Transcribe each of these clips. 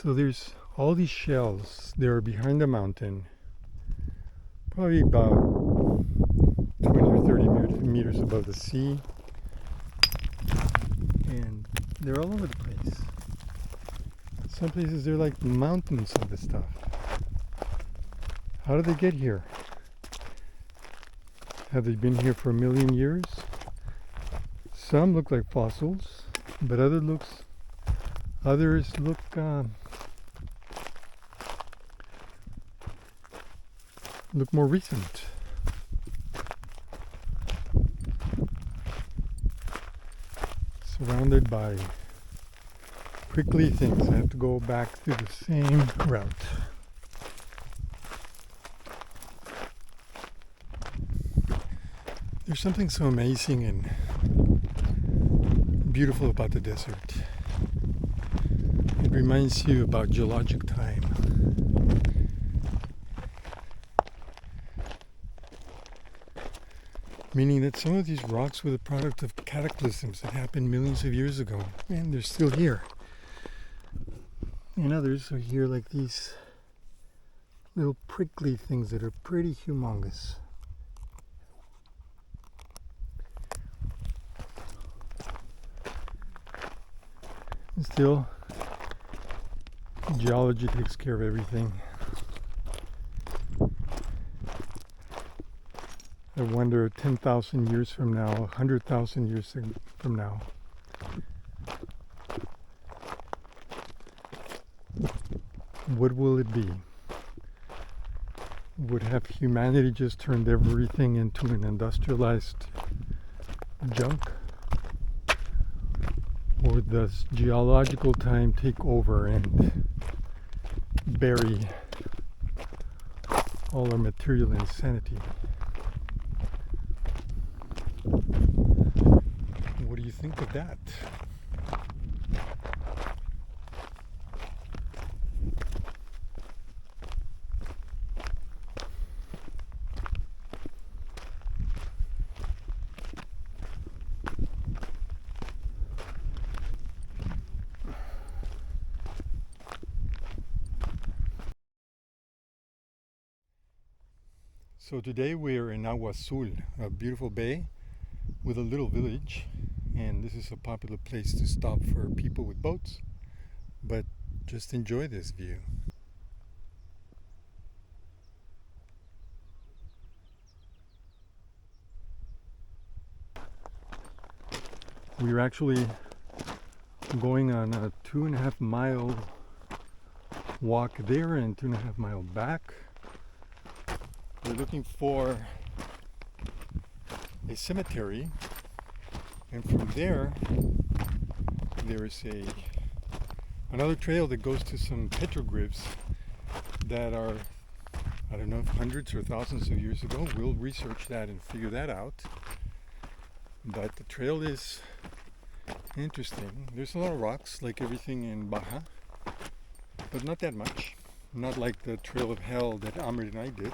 So there's all these shells. They're behind the mountain, probably about 20 or 30 meters above the sea. And they're all over the place. Some places they're like mountains of this stuff. How did they get here? Have they been here for a million years? Some look like fossils, but others look more recent. Surrounded by prickly things. I have to go back through the same route. There's something so amazing and beautiful about the desert. It reminds you about geologic time. Meaning that some of these rocks were the product of cataclysms that happened millions of years ago, and they're still here. And others are here like these little prickly things that are pretty humongous. And still, geology takes care of everything. I wonder 10,000 years from now, 100,000 years from now, what will it be? Would have humanity just turned everything into an industrialized junk? Or does geological time take over and bury all our material insanity? What do you think of that? So today we're in Agua Azul, a beautiful bay with a little village, and this is a popular place to stop for people with boats, but just enjoy this view. We're actually going on a 2.5 mile walk there and 2.5 mile back. We're looking for a cemetery, and from there is another trail that goes to some petroglyphs that are, I don't know if hundreds or thousands of years ago. We'll research that and figure that out. But the trail is interesting. There's a lot of rocks like everything in Baja, but not that much. Not like the Trail of Hell that Amrit and I did.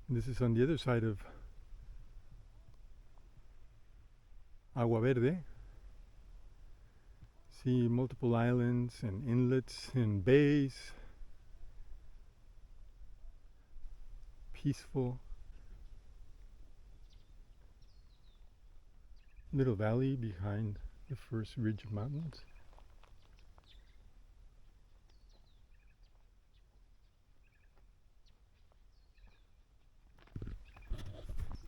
This is on the other side of Agua Verde. See multiple islands and inlets and bays. Peaceful. Little valley behind the first ridge of mountains.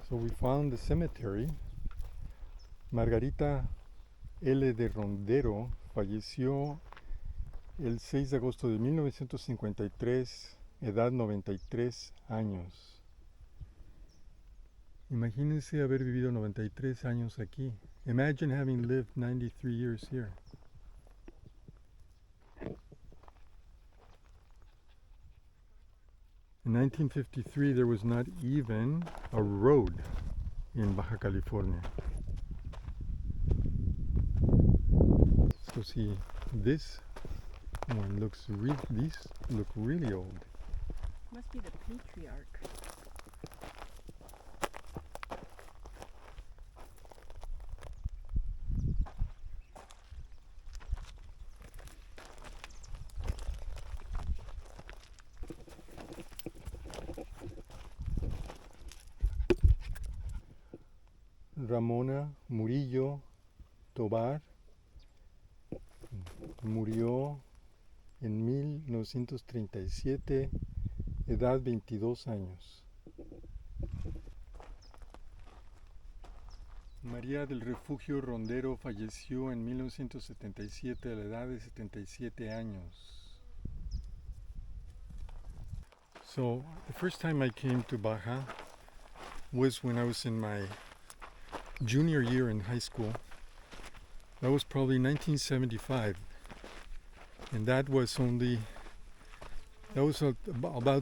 So we found the cemetery. Margarita L. de Rondero falleció el 6 de agosto de 1953, edad 93 años. Imagínense haber vivido 93 años aquí. Imagine having lived 93 years here. In 1953, there was not even a road in Baja California. So see, this one looks these look really old. Must be the patriarch. Ramona Murillo Tobar murió en 1937, edad 22 años. María del Refugio Rondero falleció en 1977 a la edad de 77 años. So, the first time I came to Baja was when I was in my junior year in high school. That was probably 1975. And that was about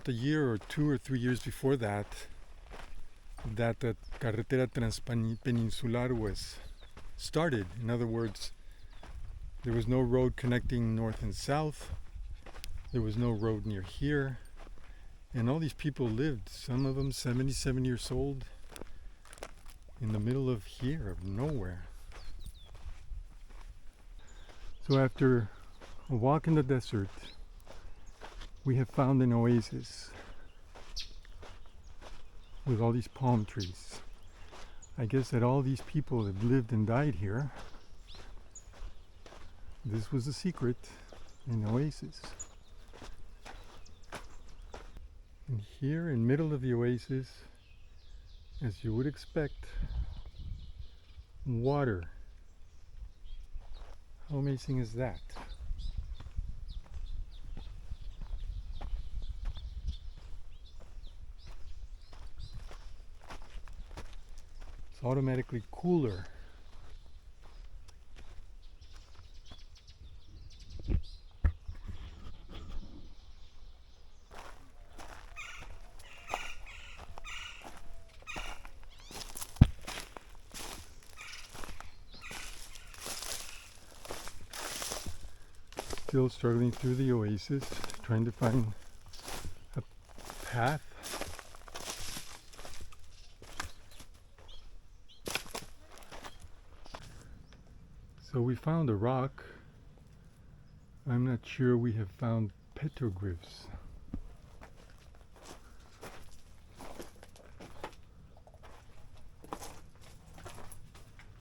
a year or 2 or 3 years before that the Carretera Transpeninsular was started. In other words, there was no road connecting north and south. There was no road near here. And all these people lived, some of them 77 years old, in the middle of here, of nowhere. So after a walk in the desert, we have found an oasis with all these palm trees. I guess that all these people that lived and died here, this was the secret, an oasis. And here in middle of the oasis, as you would expect, water. How amazing is that? It's automatically cooler. Still struggling through the oasis, trying to find a path. So we found a rock. I'm not sure we have found petroglyphs.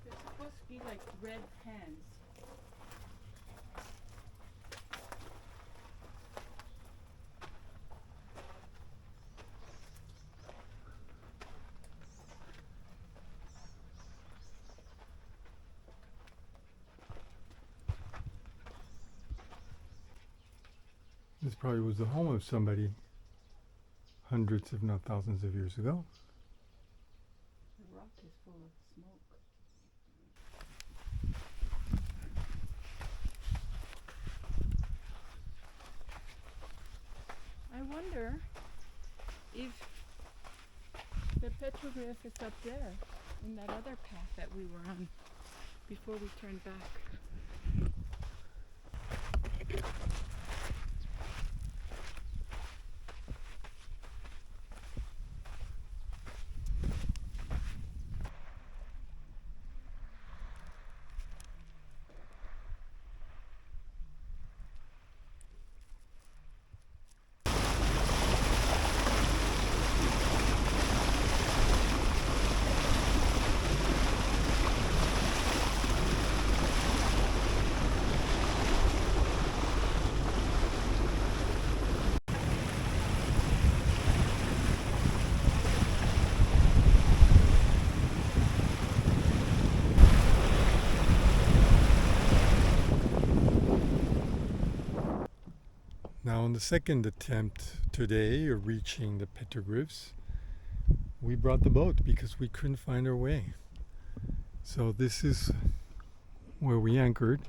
They're supposed to be like red hands. This probably was the home of somebody hundreds, if not thousands of years ago. The rock is full of smoke. I wonder if the petroglyph is up there in that other path that we were on before we turned back. Now on the second attempt today of reaching the petroglyphs, we brought the boat because we couldn't find our way. So this is where we anchored.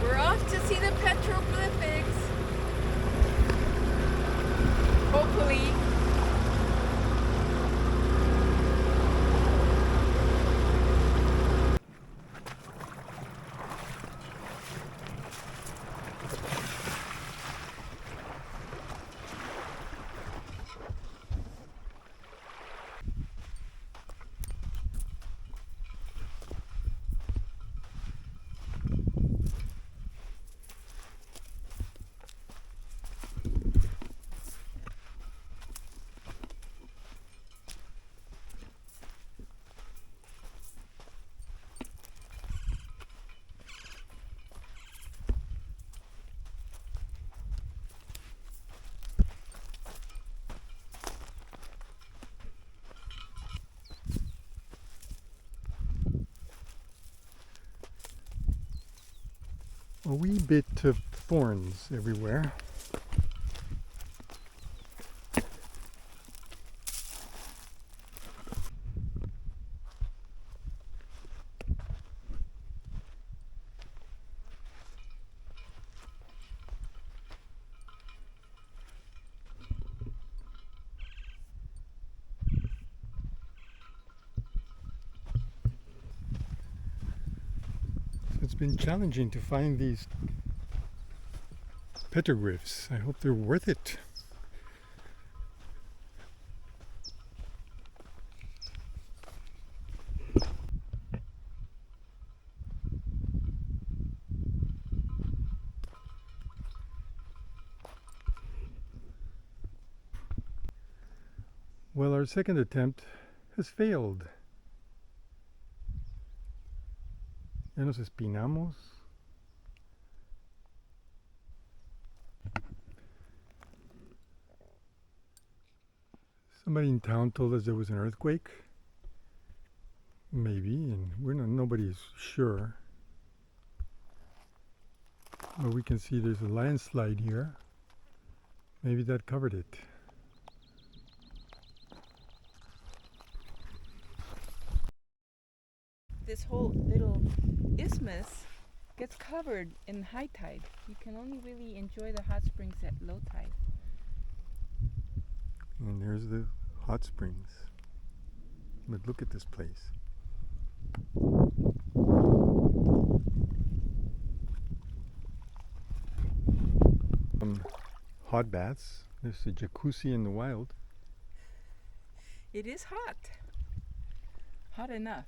We're off to see the Petroglyphics. Hopefully. a wee bit of thorns everywhere. It's been challenging to find these petroglyphs. I hope they're worth it. Well, our second attempt has failed. Ya nos espinamos. Somebody in town told us there was an earthquake. Maybe, and nobody's sure. But we can see there's a landslide here. Maybe that covered it. This whole little isthmus gets covered in high tide. You can only really enjoy the hot springs at low tide. And there's the hot springs. But look at this place. Hot baths. There's a jacuzzi in the wild. It is hot. Hot enough.